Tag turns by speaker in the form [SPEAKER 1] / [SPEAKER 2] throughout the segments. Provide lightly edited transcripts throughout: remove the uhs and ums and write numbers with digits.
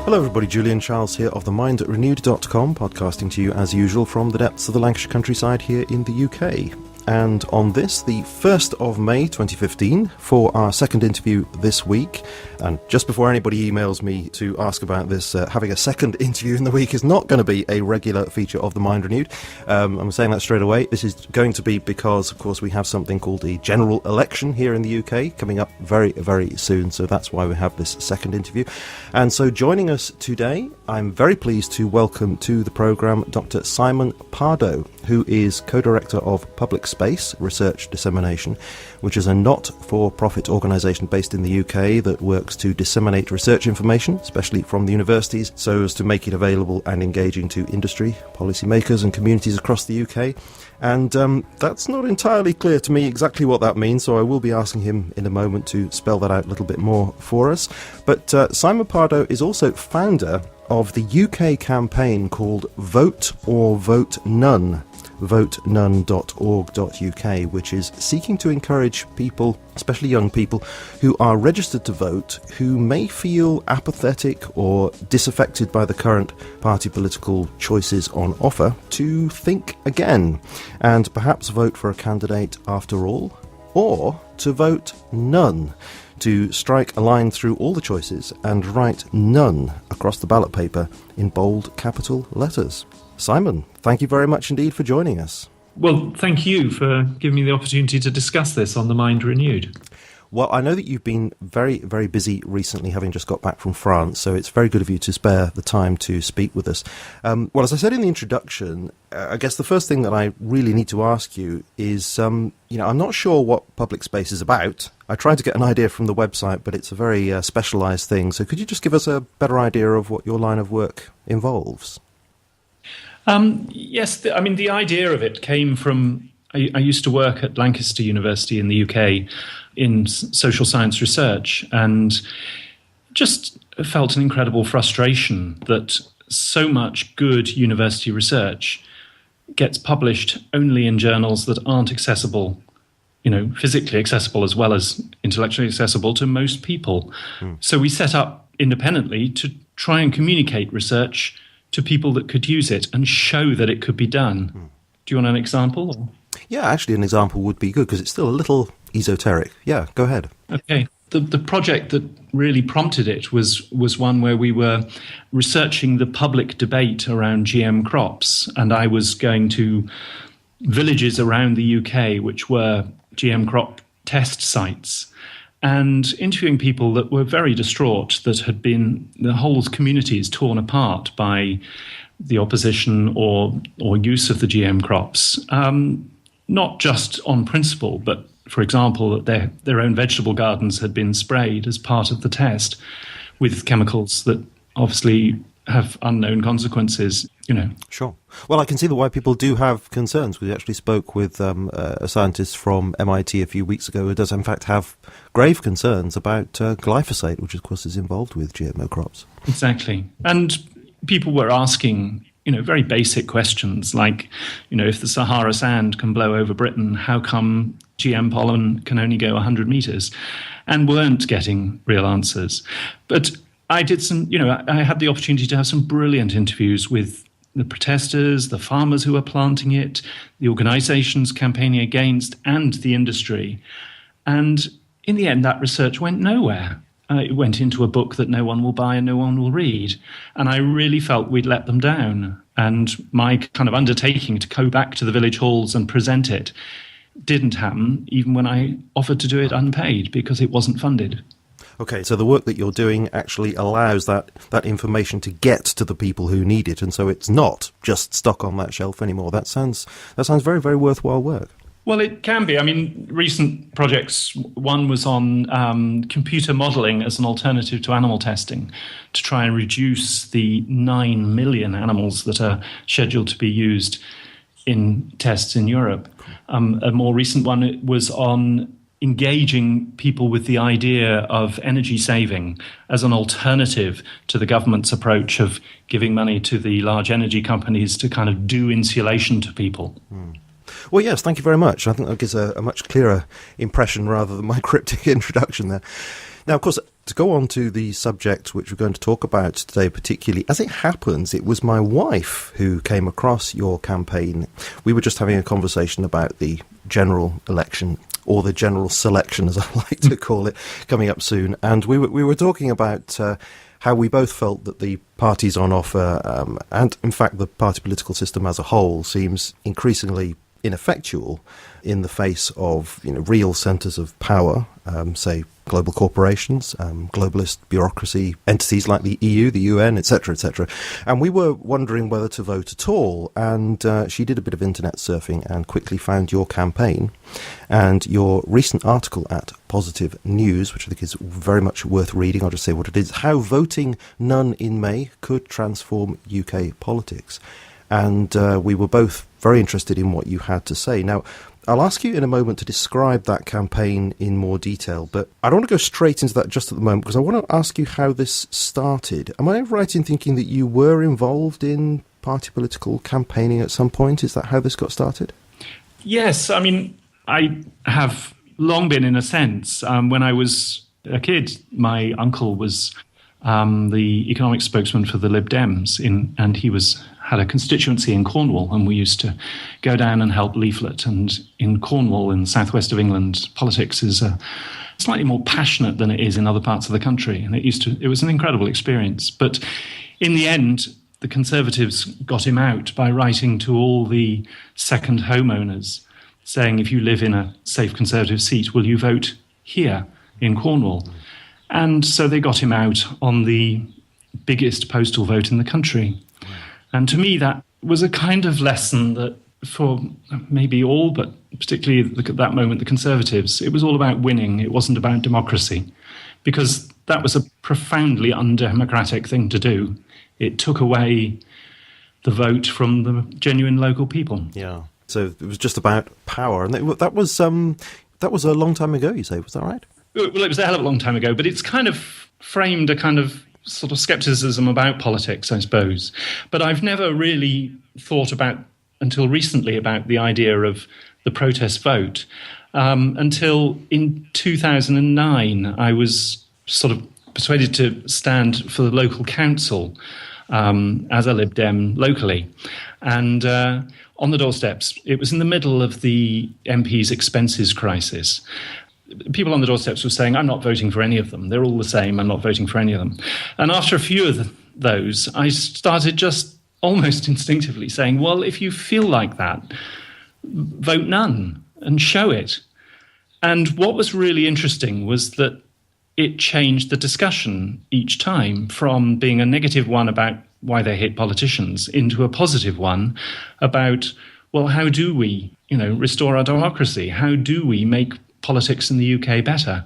[SPEAKER 1] Hello everybody, Julian Charles here of themindrenewed.com, podcasting to you as usual from the depths of the Lancashire countryside here in the UK. And on this, the 1st of May 2015, for our second interview this week, and just before anybody emails me to ask about this, having a second interview in the week is not going to be a regular feature of The Mind Renewed. I'm saying that straight away. This is going to be because, of course, we have something called the general election here in the UK coming up very, very soon, so that's why we have this second interview. And so joining us today, I'm very pleased to welcome to the programme Dr. Simon Pardoe, who is co-director of Public Space Research Dissemination, which is a not-for-profit organisation based in the UK that works to disseminate research information, especially from the universities, so as to make it available and engaging to industry, policymakers and communities across the UK. And that's not entirely clear to me exactly what that means, so I will be asking him in a moment to spell that out a little bit more for us. But Simon Pardoe is also founder of the UK campaign called Vote or Vote None, votenone.org.uk, which is seeking to encourage people, especially young people, who are registered to vote, who may feel apathetic or disaffected by the current party political choices on offer, to think again and perhaps vote for a candidate after all, or to vote none, to strike a line through all the choices and write none across the ballot paper in bold capital letters. Simon, thank you very much indeed for joining us.
[SPEAKER 2] Well, thank you for giving me the opportunity to discuss this on The Mind Renewed.
[SPEAKER 1] Well, I know that you've been very, very busy recently, having just got back from France, so it's very good of you to spare the time to speak with us. Well, as I said in the introduction, I guess the first thing that I really need to ask you is, I'm not sure what public space is about. I tried to get an idea from the website, but it's a very specialised thing. So could you just give us a better idea of what your line of work involves?
[SPEAKER 2] Yes, the idea of it came from, I used to work at Lancaster University in the UK in social science research, and just felt an incredible frustration that so much good university research gets published only in journals that aren't accessible, physically accessible as well as intellectually accessible to most people. So we set up independently to try and communicate research to people that could use it and show that it could be done. Do you want an example?
[SPEAKER 1] Yeah, actually an example would be good because it's still a little esoteric. Yeah, go ahead.
[SPEAKER 2] Okay. The project that really prompted it was one where we were researching the public debate around GM crops, and I was going to villages around the UK which were GM crop test sites and interviewing people that were very distraught, that had been the whole communities torn apart by the opposition or use of the GM crops, not just on principle, but for example, that their own vegetable gardens had been sprayed as part of the test with chemicals that obviously have unknown consequences,
[SPEAKER 1] Sure. Well, I can see why people do have concerns. We actually spoke with a scientist from MIT a few weeks ago who does in fact have grave concerns about glyphosate, which of course is involved with GMO crops.
[SPEAKER 2] Exactly. And people were asking very basic questions like, if the Sahara sand can blow over Britain, how come GM pollen can only go 100 meters? And weren't getting real answers. But I did I had the opportunity to have some brilliant interviews with the protesters, the farmers who are planting it, the organizations campaigning against, and the industry. And in the end, that research went nowhere. It went into a book that no one will buy and no one will read. And I really felt we'd let them down. And my kind of undertaking to go back to the village halls and present it didn't happen, even when I offered to do it unpaid because it wasn't funded.
[SPEAKER 1] Okay, so the work that you're doing actually allows that information to get to the people who need it, and so it's not just stuck on that shelf anymore. That sounds very, very worthwhile work.
[SPEAKER 2] Well, it can be. Recent projects, one was on computer modelling as an alternative to animal testing to try and reduce the 9 million animals that are scheduled to be used in tests in Europe. A more recent one was on engaging people with the idea of energy saving as an alternative to the government's approach of giving money to the large energy companies to kind of do insulation to people.
[SPEAKER 1] Well, yes, thank you very much. I think that gives a much clearer impression rather than my cryptic introduction there. Now, of course, to go on to the subject which we're going to talk about today particularly, as it happens, it was my wife who came across your campaign. We were just having a conversation about the general election, or the general selection, as I like to call it, coming up soon. And we were talking about how we both felt that the parties on offer, and in fact the party political system as a whole, seems increasingly ineffectual in the face of real centres of power, say global corporations, globalist bureaucracy, entities like the EU, the UN, etc., etc. And we were wondering whether to vote at all. And she did a bit of internet surfing and quickly found your campaign and your recent article at Positive News, which I think is very much worth reading. I'll just say what it is: How Voting None in May Could Transform UK Politics. And we were both very interested in what you had to say. Now, I'll ask you in a moment to describe that campaign in more detail, but I don't want to go straight into that just at the moment, because I want to ask you how this started. Am I right in thinking that you were involved in party political campaigning at some point? Is that how this got started?
[SPEAKER 2] Yes, I mean, I have long been, in a sense. When I was a kid, my uncle was the economic spokesman for the Lib Dems, and he had a constituency in Cornwall, and we used to go down and help leaflet. And in Cornwall, in the southwest of England, politics is slightly more passionate than it is in other parts of the country, and it was an incredible experience. But in the end, the Conservatives got him out by writing to all the second homeowners, saying, if you live in a safe Conservative seat, will you vote here in Cornwall? And so they got him out on the biggest postal vote in the country. And to me, that was a kind of lesson that for maybe all, but particularly at that moment, the Conservatives, it was all about winning. It wasn't about democracy, because that was a profoundly undemocratic thing to do. It took away the vote from the genuine local people.
[SPEAKER 1] Yeah. So it was just about power. And that was a long time ago, you say. Was that right?
[SPEAKER 2] Well, it was a hell of a long time ago, but it's kind of framed a kind of sort of skepticism about politics, I suppose. But I've never really thought about, until recently, about the idea of the protest vote. Until in 2009, I was sort of persuaded to stand for the local council as a Lib Dem locally. And on the doorsteps, it was in the middle of the MP's expenses crisis. People on the doorsteps were saying, I'm not voting for any of them. They're all the same. I'm not voting for any of them. And after a few of those, I started just almost instinctively saying, well, if you feel like that, vote none and show it. And what was really interesting was that it changed the discussion each time from being a negative one about why they hate politicians into a positive one about, well, how do we, restore our democracy? How do we make politics in the UK better?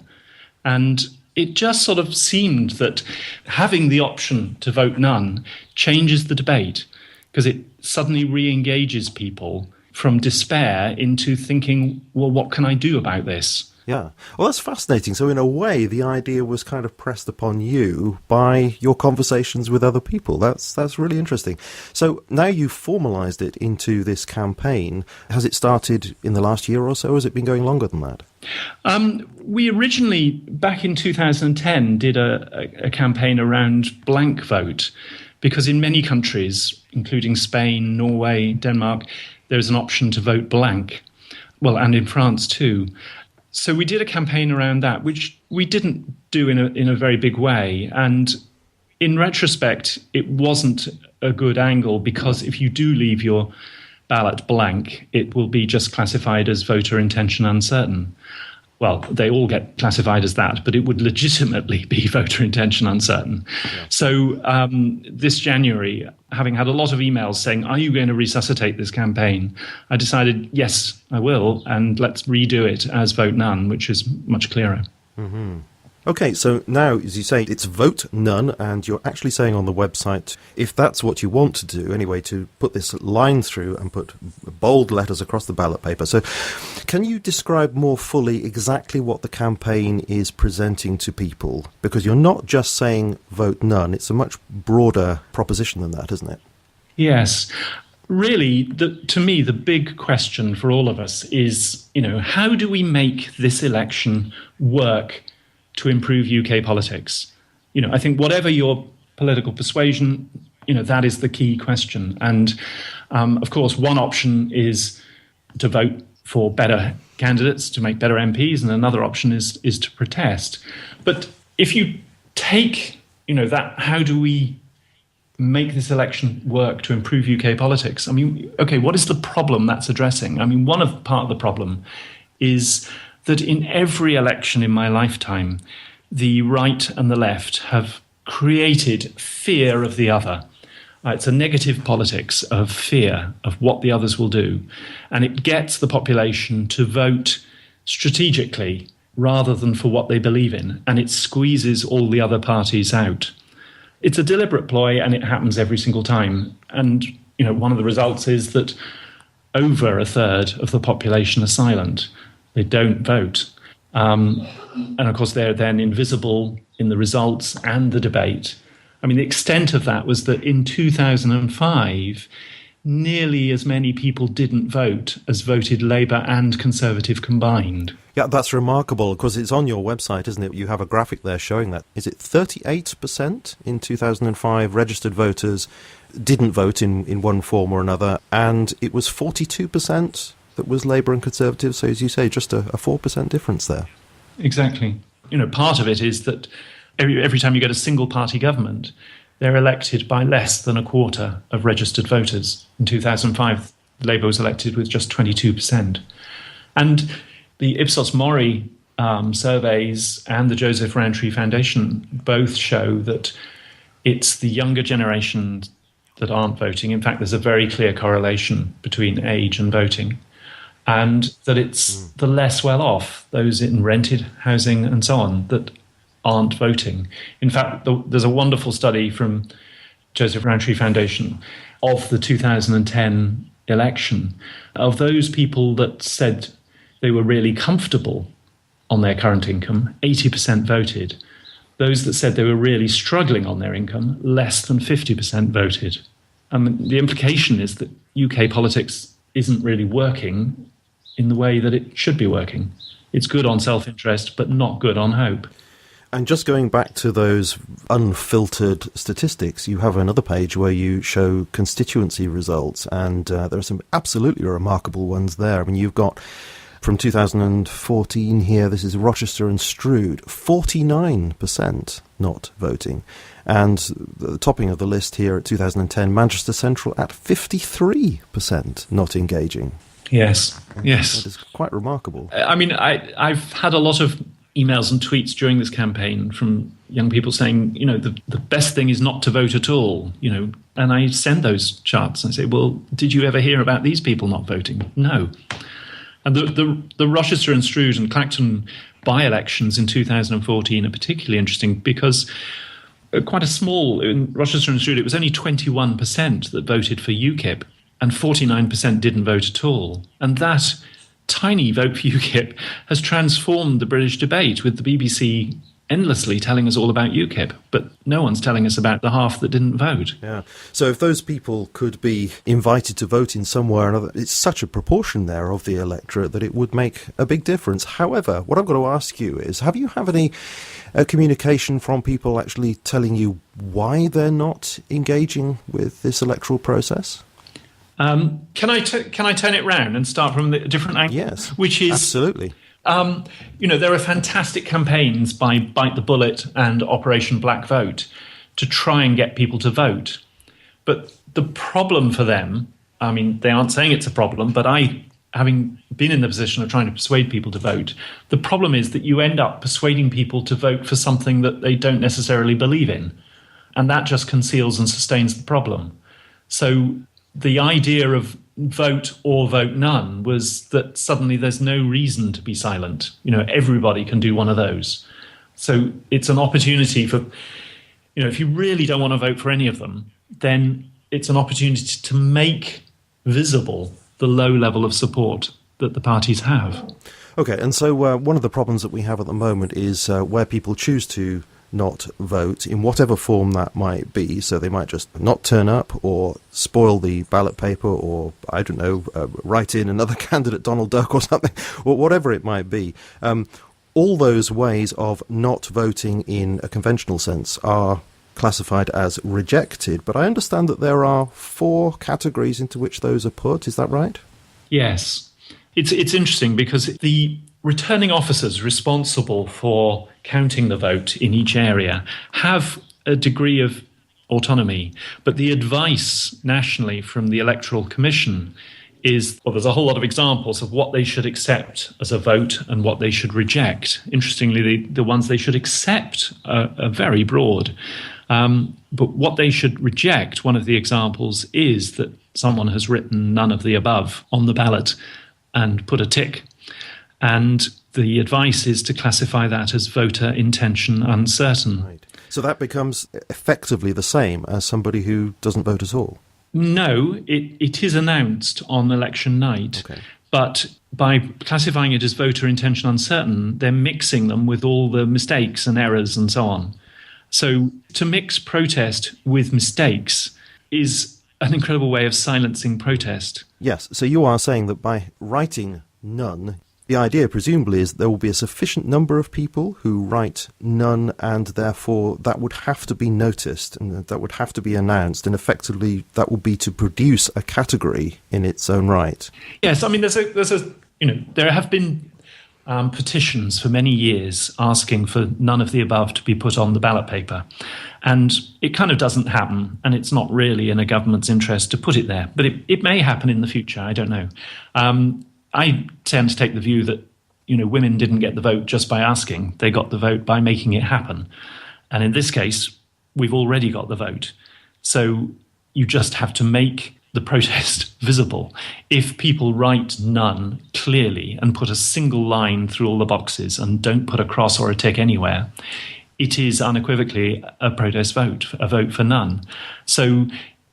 [SPEAKER 2] And it just sort of seemed that having the option to vote none changes the debate, because it suddenly re-engages people from despair into thinking, well, what can I do about this?
[SPEAKER 1] Yeah. Well, that's fascinating. So in a way, the idea was kind of pressed upon you by your conversations with other people. That's really interesting. So now you've formalised it into this campaign. Has it started in the last year or so, or has it been going longer than that?
[SPEAKER 2] We originally, back in 2010, did a campaign around blank vote, because in many countries, including Spain, Norway, Denmark, there's an option to vote blank. Well, and in France too. So we did a campaign around that, which we didn't do in a very big way. And in retrospect, it wasn't a good angle, because if you do leave your ballot blank, it will be just classified as voter intention uncertain. Well, they all get classified as that, but it would legitimately be voter intention uncertain. Yeah. So this January, having had a lot of emails saying, are you going to resuscitate this campaign? I decided, yes, I will, and let's redo it as Vote None, which is much clearer.
[SPEAKER 1] Mm-hmm. Okay, so now, as you say, it's Vote None, and you're actually saying on the website, if that's what you want to do, anyway, to put this line through and put bold letters across the ballot paper. So can you describe more fully exactly what the campaign is presenting to people? Because you're not just saying Vote None, it's a much broader proposition than that, isn't it?
[SPEAKER 2] Yes. Really, to me, the big question for all of us is, how do we make this election work to improve UK politics? I think whatever your political persuasion, that is the key question. And of course, one option is to vote for better candidates, to make better MPs, and another option is to protest. But if you take, that, how do we make this election work to improve UK politics? I mean, okay, what is the problem that's addressing? I mean, part of the problem is that in every election in my lifetime, the right and the left have created fear of the other. It's a negative politics of fear of what the others will do. And it gets the population to vote strategically rather than for what they believe in. And it squeezes all the other parties out. It's a deliberate ploy, and it happens every single time. And, one of the results is that over a third of the population are silent. They don't vote. And of course, they're then invisible in the results and the debate. I mean, the extent of that was that in 2005, nearly as many people didn't vote as voted Labour and Conservative combined.
[SPEAKER 1] Yeah, that's remarkable, because it's on your website, isn't it? You have a graphic there showing that. Is it 38% in 2005 registered voters didn't vote in one form or another, and it was 42% that was Labour and Conservative, so as you say, just a 4% difference there.
[SPEAKER 2] Exactly. Part of it is that every time you get a single-party government, they're elected by less than a quarter of registered voters. In 2005, Labour was elected with just 22%. And the Ipsos Mori surveys and the Joseph Rowntree Foundation both show that it's the younger generation that aren't voting. In fact, there's a very clear correlation between age and voting. And that it's the less well-off, those in rented housing and so on, that aren't voting. In fact, there's a wonderful study from Joseph Rowntree Foundation of the 2010 election, of those people that said they were really comfortable on their current income, 80% voted. Those that said they were really struggling on their income, less than 50% voted. The implication is that UK politics isn't really working in the way that it should be working. It's good on self-interest, but not good on hope.
[SPEAKER 1] And just going back to those unfiltered statistics, you have another page where you show constituency results, and there are some absolutely remarkable ones there. I mean, you've got from 2014 here, this is Rochester and Strood, 49% not voting. And the topping of the list here at 2010, Manchester Central at 53% not engaging.
[SPEAKER 2] Yes.
[SPEAKER 1] That is quite remarkable.
[SPEAKER 2] I mean, I've had a lot of emails and tweets during this campaign from young people saying, the best thing is not to vote at all, and I send those charts and I say, well, did you ever hear about these people not voting? No. And the Rochester and Strood and Clacton by-elections in 2014 are particularly interesting because quite a small, in Rochester and Strood, it was only 21% that voted for UKIP and 49% didn't vote at all. And that tiny vote for UKIP has transformed the British debate, with the BBC endlessly telling us all about UKIP, but no one's telling us about the half that didn't vote.
[SPEAKER 1] Yeah. So if those people could be invited to vote in some way or another, it's such a proportion there of the electorate that it would make a big difference. However, what I'm going to ask you is, have you had any communication from people actually telling you why they're not engaging with this electoral process?
[SPEAKER 2] Can I turn it round and start from a different angle?
[SPEAKER 1] Yes,
[SPEAKER 2] which is
[SPEAKER 1] absolutely.
[SPEAKER 2] There are fantastic campaigns by Bite the Bullet and Operation Black Vote to try and get people to vote. But the problem for them, I mean, they aren't saying it's a problem, but I, having been in the position of trying to persuade people to vote, the problem is that you end up persuading people to vote for something that they don't necessarily believe in. And that just conceals and sustains the problem. So the idea of vote or vote none was that suddenly there's no reason to be silent. Everybody can do one of those. So it's an opportunity for, if you really don't want to vote for any of them, then it's an opportunity to make visible the low level of support that the parties have.
[SPEAKER 1] Okay, and so one of the problems that we have at the moment is where people choose to not vote in whatever form that might be. So they might just not turn up or spoil the ballot paper or, I don't know, write in another candidate, Donald Duck or something, or whatever it might be. all those ways of not voting in a conventional sense are classified as rejected, but I understand that there are 4 categories into which those are put. Is that right?
[SPEAKER 2] Yes. It's interesting because the returning officers responsible for counting the vote in each area have a degree of autonomy, but the advice nationally from the Electoral Commission is, well, there's a whole lot of examples of what they should accept as a vote and what they should reject. Interestingly, the ones they should accept are very broad. But what they should reject, one of the examples is that someone has written none of the above on the ballot and put a tick. And the advice is to classify that as voter intention uncertain.
[SPEAKER 1] Right. So that becomes effectively the same as somebody who doesn't vote at all?
[SPEAKER 2] No, it is announced on election night.
[SPEAKER 1] Okay.
[SPEAKER 2] But by classifying it as voter intention uncertain, they're mixing them with all the mistakes and errors and so on. So to mix protest with mistakes is an incredible way of silencing protest.
[SPEAKER 1] Yes, so you are saying that by writing none, the idea presumably is that there will be a sufficient number of people who write none, and therefore that would have to be noticed and that would have to be announced, and effectively that will be to produce a category in its own right.
[SPEAKER 2] Yes, I mean there have been petitions for many years asking for none of the above to be put on the ballot paper. And it kind of doesn't happen, and it's not really in a government's interest to put it there. But it may happen in the future, I don't know. I tend to take the view that, women didn't get the vote just by asking. They got the vote by making it happen. And in this case, we've already got the vote. So you just have to make the protest visible. If people write none clearly and put a single line through all the boxes and don't put a cross or a tick anywhere, it is unequivocally a protest vote, a vote for none. So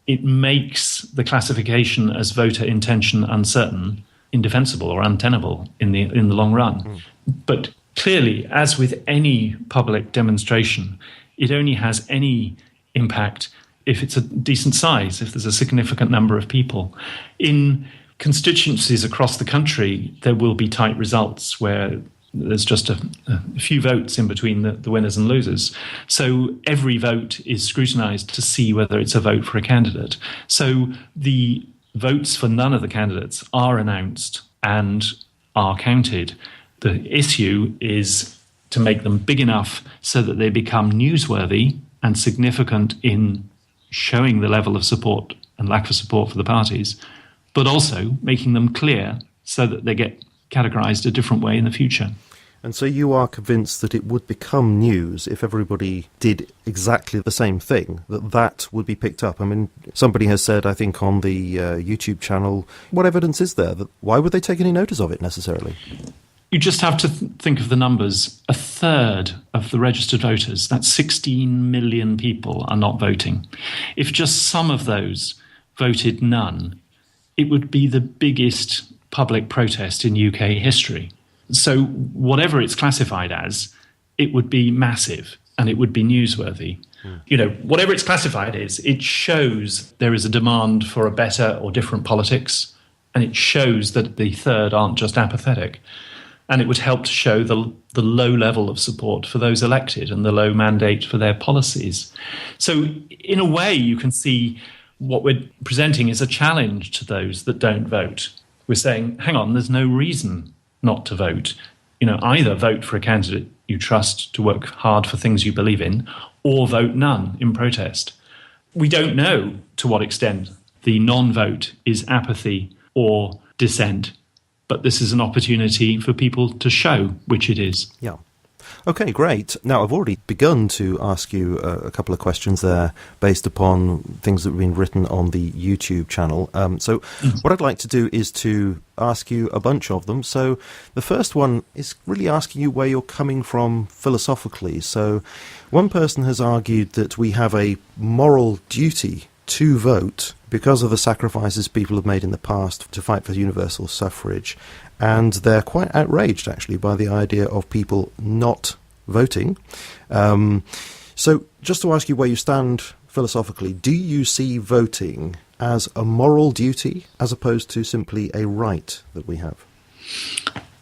[SPEAKER 2] it makes the classification as voter intention uncertain indefensible or untenable in the long run. But clearly, as with any public demonstration, it only has any impact if it's a decent size, if there's a significant number of people. In constituencies across the country, there will be tight results where there's just a few votes in between the winners and losers. So every vote is scrutinised to see whether it's a vote for a candidate. So the votes for none of the candidates are announced and are counted. The issue is to make them big enough so that they become newsworthy and significant in showing the level of support and lack of support for the parties, but also making them clear so that they get categorised a different way in the future.
[SPEAKER 1] And so you are convinced that it would become news if everybody did exactly the same thing, that would be picked up? I mean, somebody has said, I think, on the YouTube channel, what evidence is there? Why would they take any notice of it necessarily?
[SPEAKER 2] You just have to think of the numbers. A third of the registered voters, that's 16 million people, are not voting. If just some of those voted none, it would be the biggest public protest in UK history. So whatever it's classified as, it would be massive and it would be newsworthy. Whatever it's classified as, it shows there is a demand for a better or different politics, and it shows that the third aren't just apathetic. And it would help to show the low level of support for those elected and the low mandate for their policies. So in a way, you can see what we're presenting is a challenge to those that don't vote. We're saying, hang on, there's no reason not to vote. Either vote for a candidate you trust to work hard for things you believe in, or vote none in protest. We don't know to what extent the non-vote is apathy or dissent, but this is an opportunity for people to show which it is.
[SPEAKER 1] Yeah. Okay, great. Now, I've already begun to ask you a couple of questions there based upon things that have been written on the YouTube channel. So what I'd like to do is to ask you a bunch of them. So the first one is really asking you where you're coming from philosophically. So one person has argued that we have a moral duty to vote because of the sacrifices people have made in the past to fight for universal suffrage. And they're quite outraged, actually, by the idea of people not voting. So just to ask you where you stand philosophically, do you see voting as a moral duty as opposed to simply a right that we have?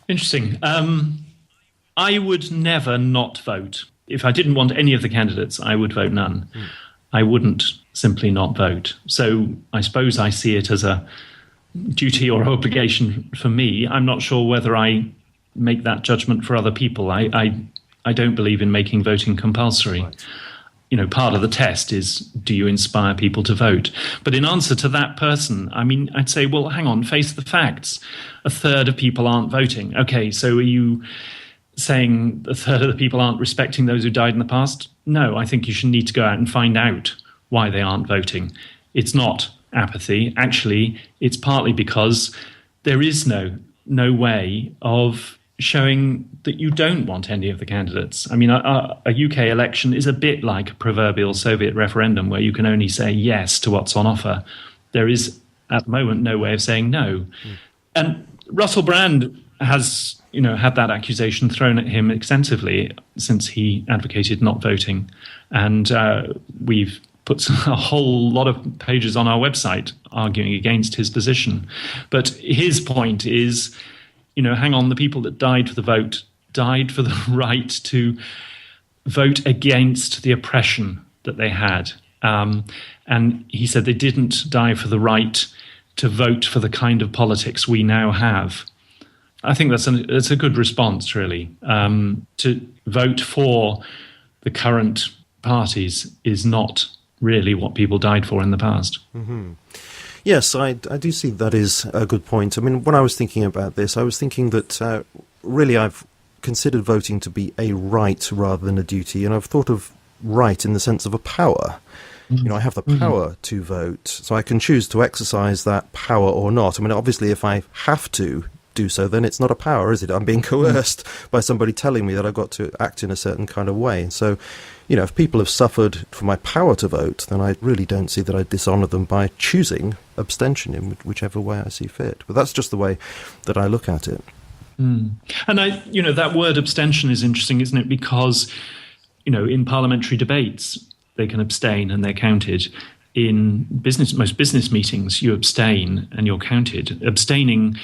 [SPEAKER 2] Interesting. I would never not vote. If I didn't want any of the candidates, I would vote none. I wouldn't simply not vote. So I suppose I see it as a duty or obligation for me. I'm not sure whether I make that judgment for other people. I don't believe in making voting compulsory. Right. Part of the test is, do you inspire people to vote? But in answer to that person, I'd say, well, hang on, face the facts. A third of people aren't voting. Okay, so are you saying a third of the people aren't respecting those who died in the past? No, I think you should need to go out and find out why they aren't voting. It's not apathy. Actually, it's partly because there is no way of showing that you don't want any of the candidates. A UK election is a bit like a proverbial Soviet referendum where you can only say yes to what's on offer. There is, at the moment, no way of saying no. And Russell Brand has, had that accusation thrown at him extensively since he advocated not voting. And we've put a whole lot of pages on our website arguing against his position. But his point is, hang on, the people that died for the vote died for the right to vote against the oppression that they had. And he said they didn't die for the right to vote for the kind of politics we now have. I think that's a good response, really. To vote for the current parties is not really what people died for in the past.
[SPEAKER 1] Mm-hmm. Yes, I do see that is a good point. When I was thinking about this, I was thinking that really I've considered voting to be a right rather than a duty, and I've thought of right in the sense of a power. I have the power to vote, so I can choose to exercise that power or not. Obviously, if I have to do so, then it's not a power, is it? I'm being coerced by somebody telling me that I've got to act in a certain kind of way. So, if people have suffered for my power to vote, then I really don't see that I dishonour them by choosing abstention in whichever way I see fit. But that's just the way that I look at it.
[SPEAKER 2] And that word abstention is interesting, isn't it? Because, in parliamentary debates, they can abstain and they're counted. In most business meetings, you abstain and you're counted. Abstaining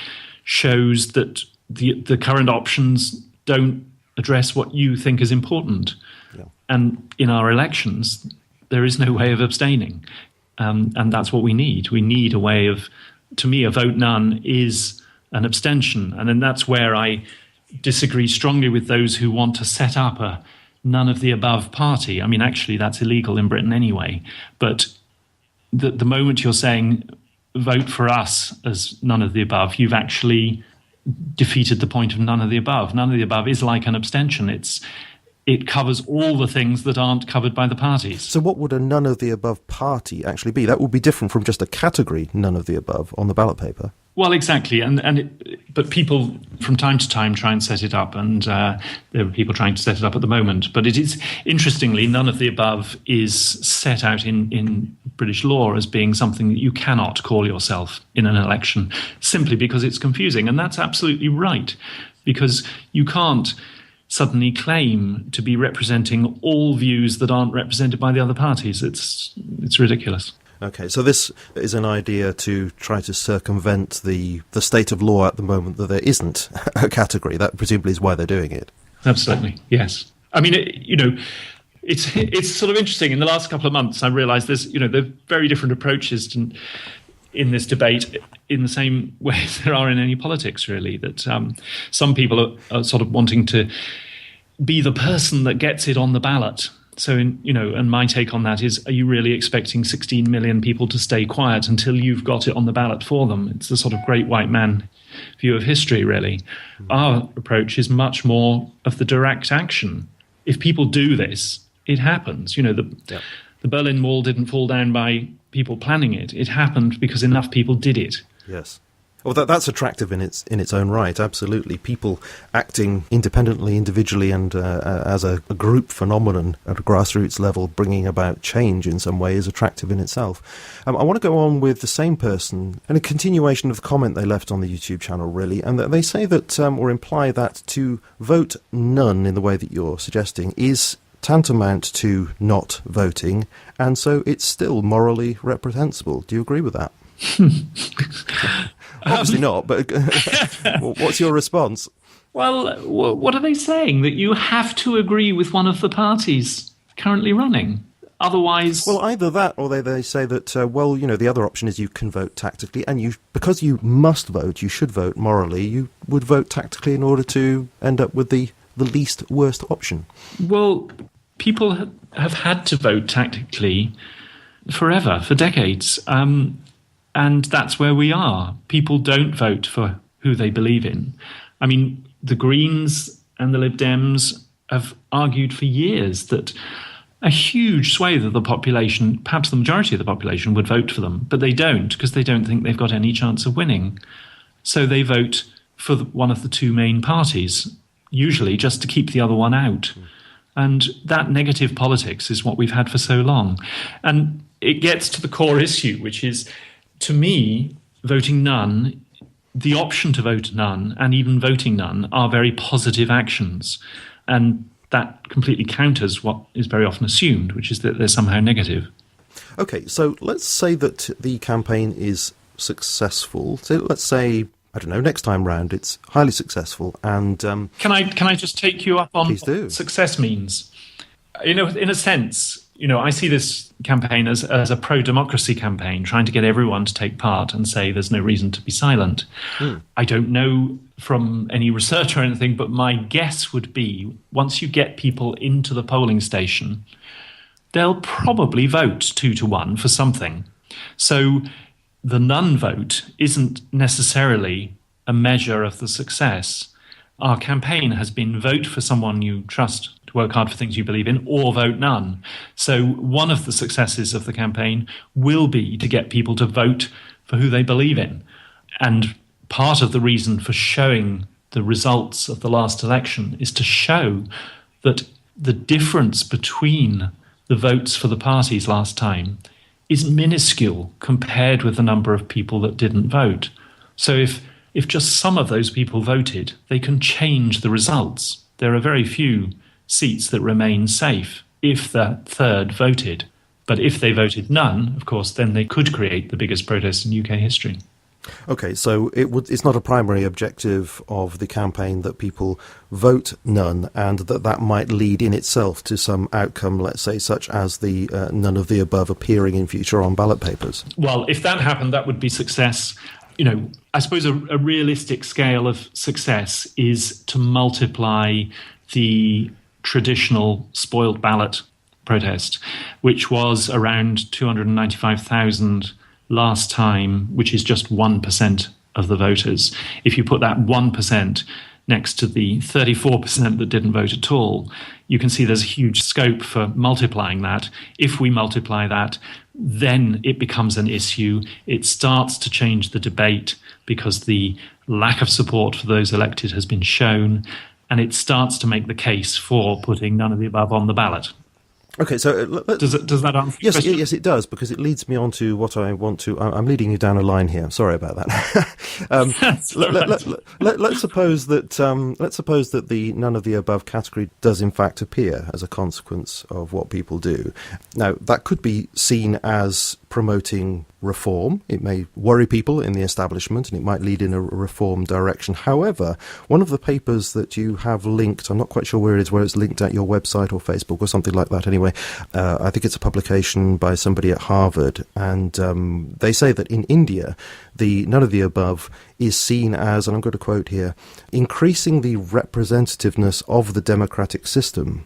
[SPEAKER 2] shows that the current options don't address what you think is important. Yeah. And in our elections, there is no way of abstaining. And that's what we need. We need a way of, to me, a vote none is an abstention. And then that's where I disagree strongly with those who want to set up a none of the above party. Actually, that's illegal in Britain anyway. But the moment you're saying vote for us as none of the above, you've actually defeated the point of none of the above. None of the above is like an abstention. It covers all the things that aren't covered by the parties.
[SPEAKER 1] So what would a none of the above party actually be? That would be different from just a category none of the above on the ballot paper.
[SPEAKER 2] Well, exactly. But people from time to time try and set it up, and there are people trying to set it up at the moment. But it is, interestingly, none of the above is set out in British law as being something that you cannot call yourself in an election, simply because it's confusing. And that's absolutely right, because you can't suddenly claim to be representing all views that aren't represented by the other parties. It's ridiculous.
[SPEAKER 1] Okay, so this is an idea to try to circumvent the state of law at the moment that there isn't a category. That presumably is why they're doing it.
[SPEAKER 2] Absolutely, yes. It's sort of interesting. In the last couple of months, I realised there are very different approaches in this debate in the same way as there are in any politics, really. That some people are sort of wanting to be the person that gets it on the ballot. So, and my take on that is, are you really expecting 16 million people to stay quiet until you've got it on the ballot for them? It's the sort of great white man view of history, really. Our approach is much more of the direct action. If people do this, it happens. The Berlin Wall didn't fall down by people planning it. It happened because enough people did it.
[SPEAKER 1] Yes. Well, that's attractive in its own right, absolutely. People acting independently, individually, and as a group phenomenon at a grassroots level, bringing about change in some way is attractive in itself. I want to go on with the same person, and a continuation of the comment they left on the YouTube channel, really, and they say that, or imply that, to vote none in the way that you're suggesting is tantamount to not voting, and so it's still morally reprehensible. Do you agree with that? Obviously not, but what's your response?
[SPEAKER 2] Well, what are they saying? That you have to agree with one of the parties currently running. Otherwise...
[SPEAKER 1] Well, either that, or they say that, the other option is you can vote tactically, and because you must vote, you should vote morally, you would vote tactically in order to end up with the least worst option.
[SPEAKER 2] Well, people have had to vote tactically forever, for decades, and that's where we are. People don't vote for who they believe in. I mean, the Greens and the Lib Dems have argued for years that a huge swathe of the population, perhaps the majority of the population, would vote for them, but they don't, because they don't think they've got any chance of winning. So they vote for one of the two main parties, usually just to keep the other one out. And that negative politics is what we've had for so long. And it gets to the core issue, which is, to me, voting none, the option to vote none and even voting none are very positive actions. And that completely counters what is very often assumed, which is that they're somehow negative.
[SPEAKER 1] Okay, so let's say that the campaign is successful. So let's say, I don't know, next time round it's highly successful. And
[SPEAKER 2] can I just take you up on
[SPEAKER 1] what
[SPEAKER 2] success means? In a sense, I see this campaign as a pro-democracy campaign, trying to get everyone to take part and say there's no reason to be silent. I don't know from any research or anything, but my guess would be once you get people into the polling station, they'll probably vote 2-1 for something. So the none vote isn't necessarily a measure of the success. Our campaign has been vote for someone you trust to work hard for things you believe in, or vote none. So one of the successes of the campaign will be to get people to vote for who they believe in. And part of the reason for showing the results of the last election is to show that the difference between the votes for the parties last time is minuscule compared with the number of people that didn't vote. So if just some of those people voted, they can change the results. There are very few seats that remain safe if the third voted. But if they voted none, of course, then they could create the biggest protest in UK history.
[SPEAKER 1] Okay, so it's not a primary objective of the campaign that people vote none, and that might lead in itself to some outcome, let's say, such as the none of the above appearing in future on ballot papers.
[SPEAKER 2] Well, if that happened, that would be success. I suppose a realistic scale of success is to multiply the traditional spoiled ballot protest, which was around 295,000 last time, which is just 1% of the voters. If you put that 1% next to the 34% that didn't vote at all, you can see there's a huge scope for multiplying that. If we multiply that, then it becomes an issue. It starts to change the debate because the lack of support for those elected has been shown, and it starts to make the case for putting none of the above on the ballot.
[SPEAKER 1] Okay, so
[SPEAKER 2] does that answer your question?
[SPEAKER 1] Yes, it does, because it leads me on to what I want to. I'm leading you down a line here. Sorry about that. Let's suppose that the none of the above category does in fact appear as a consequence of what people do. Now, that could be seen as promoting reform. It may worry people in the establishment, and it might lead in a reform direction. However, one of the papers that you have linked, I'm not quite sure where it is, where it's linked at your website or Facebook or something like that anyway. I think it's a publication by somebody at Harvard, and they say that in India, the none of the above is seen as, and I'm going to quote here, increasing the representativeness of the democratic system.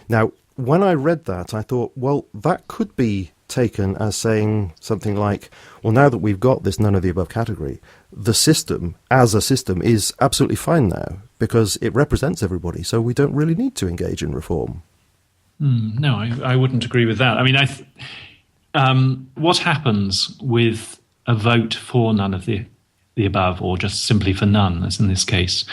[SPEAKER 1] Now, when I read that, I thought, well, that could be taken as saying something like, well, now that we've got this none of the above category, the system as a system is absolutely fine now because it represents everybody, so we don't really need to engage in reform.
[SPEAKER 2] No, I wouldn't agree with that. I mean, what happens with a vote for none of the above, or just simply for none, as in this case?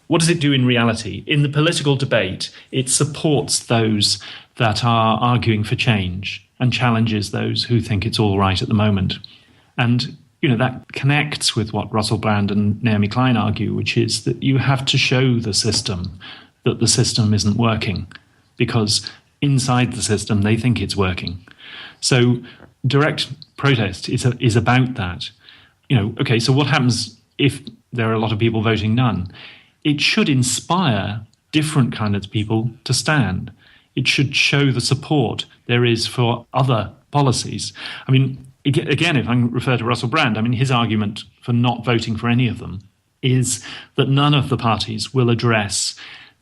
[SPEAKER 2] What does it do in reality? In the political debate, it supports those that are arguing for change and challenges those who think it's all right at the moment. And, that connects with what Russell Brand and Naomi Klein argue, which is that you have to show the system that the system isn't working, because inside the system, they think it's working. So direct protest is about that. Okay, so what happens if there are a lot of people voting none? it should inspire different kinds of people to stand. It should show the support there is for other policies. I mean, again, if I refer to Russell Brand, I mean, his argument for not voting for any of them is that none of the parties will address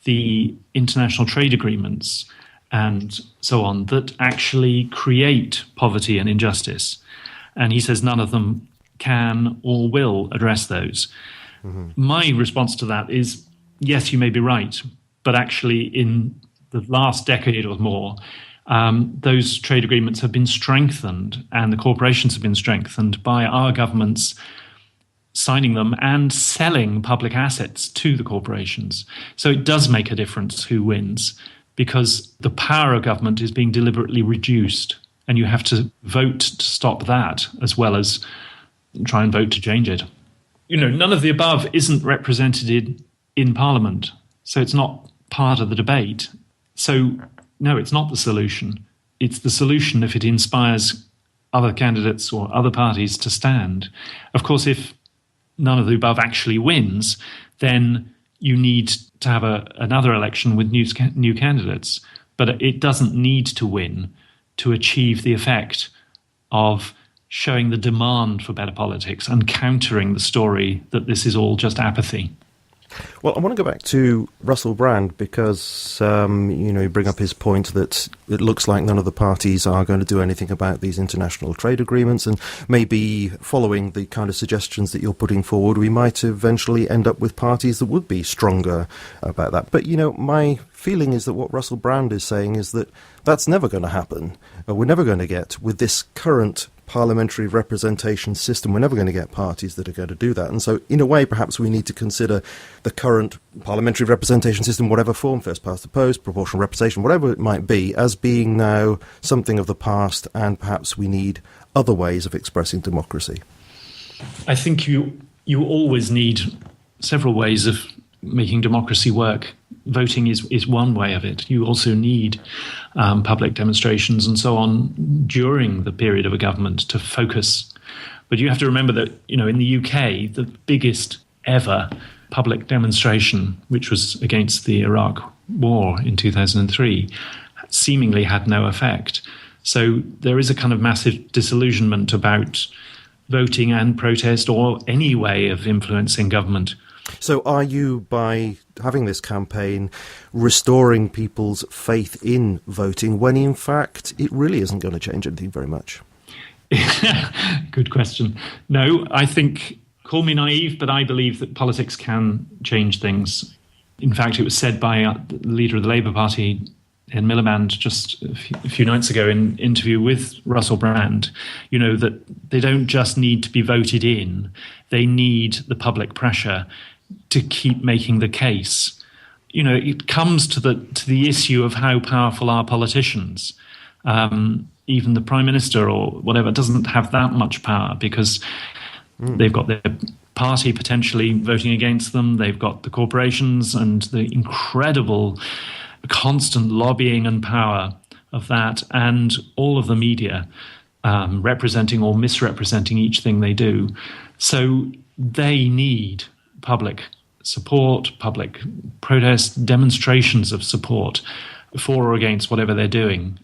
[SPEAKER 2] the international trade agreements and so on that actually create poverty and injustice. And he says none of them can or will address those. Mm-hmm. My response to that is, yes, you may be right, but actually in the last decade or more, those trade agreements have been strengthened and the corporations have been strengthened by our governments signing them and selling public assets to the corporations. So it does make a difference who wins, because the power of government is being deliberately reduced, and you have to vote to stop that as well as try and vote to change it. None of the above isn't represented in Parliament, so it's not part of the debate. So, no, it's not the solution. It's the solution if it inspires other candidates or other parties to stand. Of course, if none of the above actually wins, then you need to have another election with new candidates. But it doesn't need to win to achieve the effect of showing the demand for better politics and countering the story that this is all just apathy.
[SPEAKER 1] Well, I want to go back to Russell Brand because, you bring up his point that it looks like none of the parties are going to do anything about these international trade agreements, and maybe following the kind of suggestions that you're putting forward, we might eventually end up with parties that would be stronger about that. But, my feeling is that what Russell Brand is saying is that that's never going to happen. We're never going to get, with this current parliamentary representation system, we're never going to get parties that are going to do that. And so, in a way, perhaps we need to consider the current parliamentary representation system, whatever form, first past the post, proportional representation, whatever it might be, as being now something of the past, and perhaps we need other ways of expressing democracy.
[SPEAKER 2] I think you always need several ways of making democracy work. Voting is one way of it. You also need public demonstrations and so on during the period of a government to focus. But you have to remember that, in the UK, the biggest ever public demonstration, which was against the Iraq war in 2003, seemingly had no effect. So there is a kind of massive disillusionment about voting and protest or any way of influencing government.
[SPEAKER 1] So are you, by having this campaign, restoring people's faith in voting when, in fact, it really isn't going to change anything very much?
[SPEAKER 2] Good question. No, I think, call me naive, but I believe that politics can change things. In fact, it was said by the leader of the Labour Party, Ian Miliband, just a few nights ago in an interview with Russell Brand, that they don't just need to be voted in, they need the public pressure to keep making the case. It comes to the issue of how powerful are politicians. Even the Prime Minister or whatever doesn't have that much power because they've got their party potentially voting against them. They've got the corporations and the incredible constant lobbying and power of that, and all of the media representing or misrepresenting each thing they do. So they need public support, public protest, demonstrations of support for or against whatever they're doing.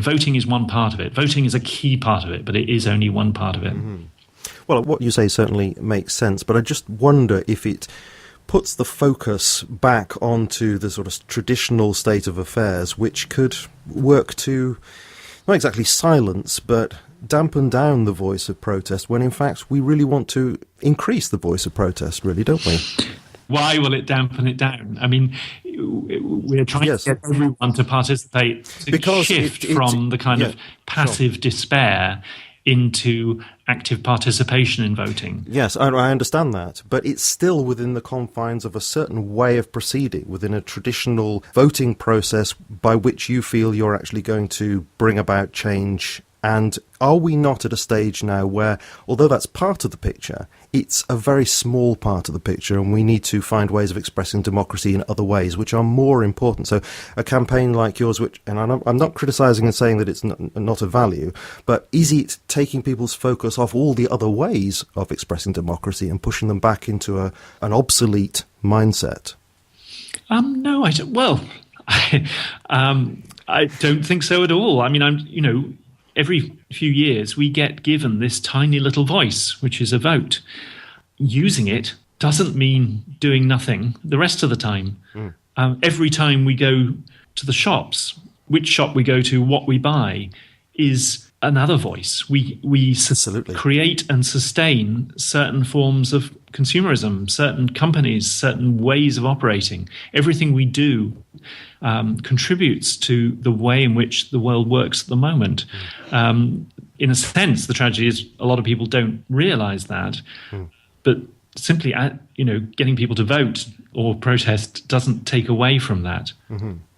[SPEAKER 2] Voting is one part of it. Voting is a key part of it, but it is only one part of it. Mm-hmm.
[SPEAKER 1] Well, what you say certainly makes sense, but I just wonder if it puts the focus back onto the sort of traditional state of affairs, which could work to, not exactly silence, but dampen down the voice of protest, when in fact we really want to increase the voice of protest, really, don't we?
[SPEAKER 2] Why will it dampen it down? I mean, we're trying to get everyone to participate, to shift from the kind of passive despair into active participation in voting.
[SPEAKER 1] Yes, I understand that, but it's still within the confines of a certain way of proceeding, within a traditional voting process by which you feel you're actually going to bring about change. And are we not at a stage now where, although that's part of the picture, it's a very small part of the picture, and we need to find ways of expressing democracy in other ways, which are more important? So a campaign like yours, which, and I'm not criticising and saying that it's not of value, but is it taking people's focus off all the other ways of expressing democracy and pushing them back into an obsolete mindset?
[SPEAKER 2] No, I don't. Well, I don't think so at all. I mean, every few years we get given this tiny little voice, which is a vote. Using it doesn't mean doing nothing the rest of the time. Every time we go to the shops, which shop we go to, what we buy, is another voice. We create and sustain certain forms of consumerism, certain companies, certain ways of operating. Everything we do contributes to the way in which the world works at the moment. In a sense, the tragedy is a lot of people don't realize that, but simply getting people to vote or protest doesn't take away from that.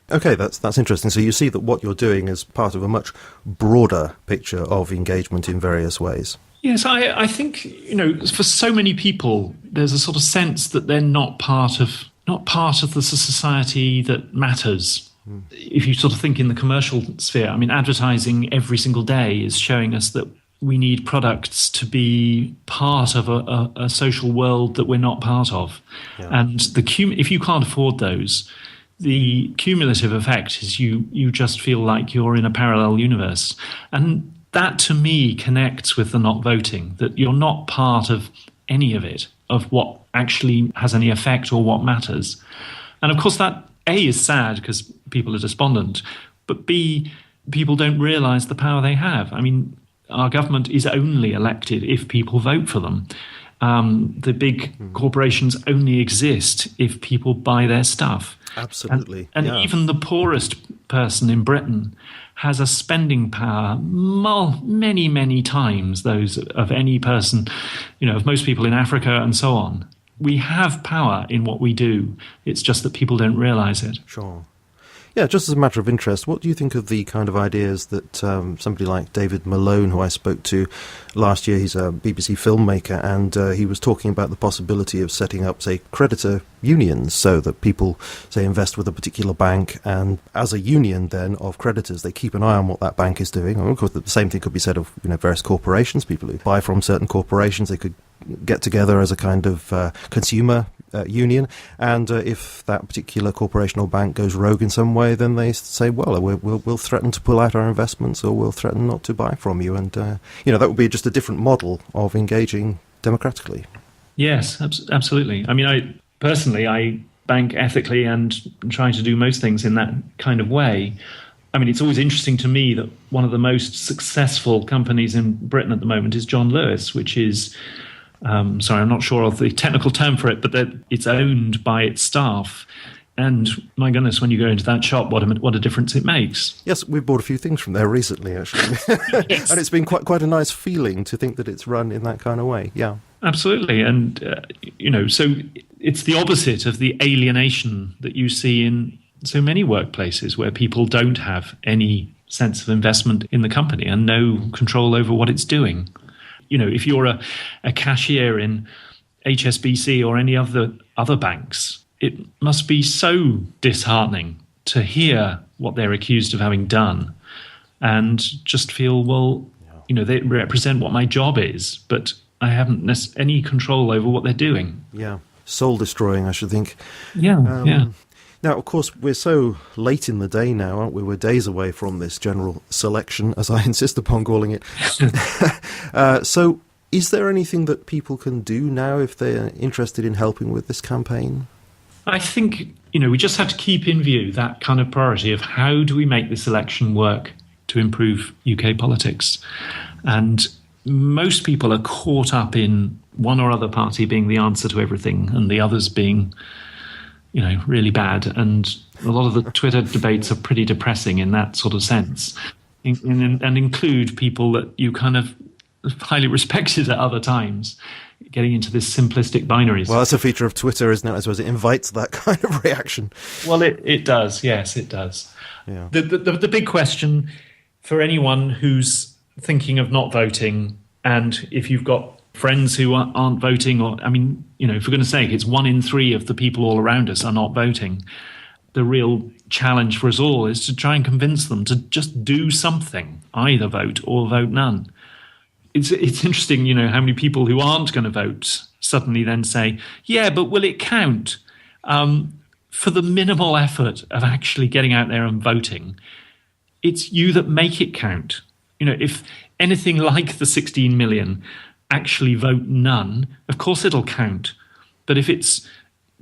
[SPEAKER 1] Okay, that's interesting. So you see that what you're doing is part of a much broader picture of engagement in various ways.
[SPEAKER 2] Yes, I think, for so many people, there's a sort of sense that they're not part of the society that matters. If you sort of think in the commercial sphere, I mean, advertising every single day is showing us that we need products to be part of a social world that we're not part of. Yeah. And if you can't afford those, the cumulative effect is you just feel like you're in a parallel universe. And that, to me, connects with the not voting, that you're not part of any of it, of what actually has any effect or what matters. And of course, that, A, is sad because people are despondent, but B, people don't realise the power they have. I mean, our government is only elected if people vote for them. The big corporations only exist if people buy their stuff.
[SPEAKER 1] Absolutely.
[SPEAKER 2] And even the poorest person in Britain has a spending power many, many times those of any person, of most people in Africa and so on. We have power in what we do. It's just that people don't realise it.
[SPEAKER 1] Sure. Yeah, just as a matter of interest, what do you think of the kind of ideas that somebody like David Malone, who I spoke to last year, he's a BBC filmmaker, and he was talking about the possibility of setting up, say, creditor unions, so that people, say, invest with a particular bank, and as a union then of creditors, they keep an eye on what that bank is doing. And of course, the same thing could be said of various corporations. People who buy from certain corporations, they could get together as a kind of consumer union, and if that particular corporation or bank goes rogue in some way, then they say, well, we'll threaten to pull out our investments, or we'll threaten not to buy from you. And that would be just a different model of engaging democratically.
[SPEAKER 2] Yes, absolutely. I mean, I bank ethically and try to do most things in that kind of way. I mean, it's always interesting to me that one of the most successful companies in Britain at the moment is John Lewis, which is sorry, I'm not sure of the technical term for it, but that it's owned by its staff. And my goodness, when you go into that shop, what a difference it makes.
[SPEAKER 1] Yes, we bought a few things from there recently, actually. Yes. And it's been quite a nice feeling to think that it's run in that kind of way, yeah.
[SPEAKER 2] Absolutely. And, so it's the opposite of the alienation that you see in so many workplaces where people don't have any sense of investment in the company and no control over what it's doing. If you're a cashier in HSBC or any of the other banks, it must be so disheartening to hear what they're accused of having done and just feel, well, they represent what my job is, but I haven't any control over what they're doing.
[SPEAKER 1] Yeah, soul-destroying, I should think.
[SPEAKER 2] Yeah.
[SPEAKER 1] Now, of course, we're so late in the day now, aren't we? We're days away from this general selection, as I insist upon calling it. So is there anything that people can do now if they're interested in helping with this campaign?
[SPEAKER 2] I think, we just have to keep in view that kind of priority of how do we make this election work to improve UK politics. And most people are caught up in one or other party being the answer to everything and the others being really bad. And a lot of the Twitter debates are pretty depressing in that sort of sense, and include people that you kind of highly respected at other times, getting into this simplistic binaries.
[SPEAKER 1] Well, that's a feature of Twitter, isn't it? I suppose it invites that kind of reaction.
[SPEAKER 2] Well, it does. Yes, it does. Yeah. The big question for anyone who's thinking of not voting, and if you've got friends who aren't voting, or, for goodness sake, it's 1 in 3 of the people all around us are not voting. The real challenge for us all is to try and convince them to just do something, either vote or vote none. It's interesting, how many people who aren't going to vote suddenly then say, yeah, but will it count? for the minimal effort of actually getting out there and voting, it's you that make it count. If anything like the 16 million actually vote none, of course it'll count. But if it's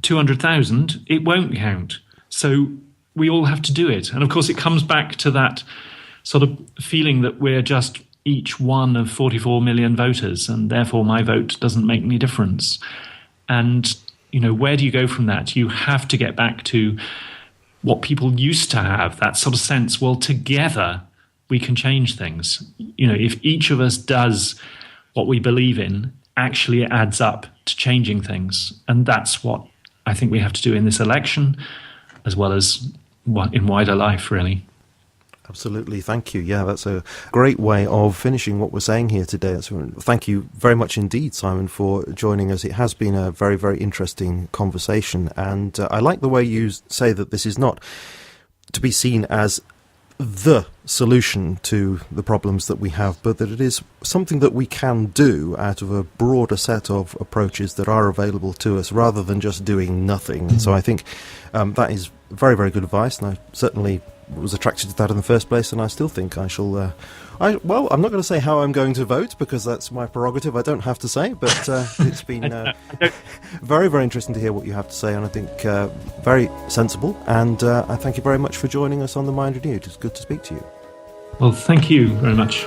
[SPEAKER 2] 200,000, it won't count. So we all have to do it. And of course it comes back to that sort of feeling that we're just each one of 44 million voters, and therefore my vote doesn't make any difference. And, where do you go from that? You have to get back to what people used to have, that sort of sense, well, together we can change things. If each of us does what we believe in, actually it adds up to changing things. And that's what I think we have to do in this election, as well as in wider life, really.
[SPEAKER 1] Absolutely. Thank you. Yeah, that's a great way of finishing what we're saying here today. Thank you very much indeed, Simon, for joining us. It has been a very, very interesting conversation. And I like the way you say that this is not to be seen as the solution to the problems that we have, but that it is something that we can do out of a broader set of approaches that are available to us, rather than just doing nothing. And so I think that is very, very good advice, and I certainly was attracted to that in the first place, and I still think I shall I'm not going to say how I'm going to vote, because that's my prerogative. I don't have to say, but it's been very, very interesting to hear what you have to say, and I think very sensible, and I thank you very much for joining us on The Mind Renewed. It's good to speak to you.
[SPEAKER 2] Well, thank you very much.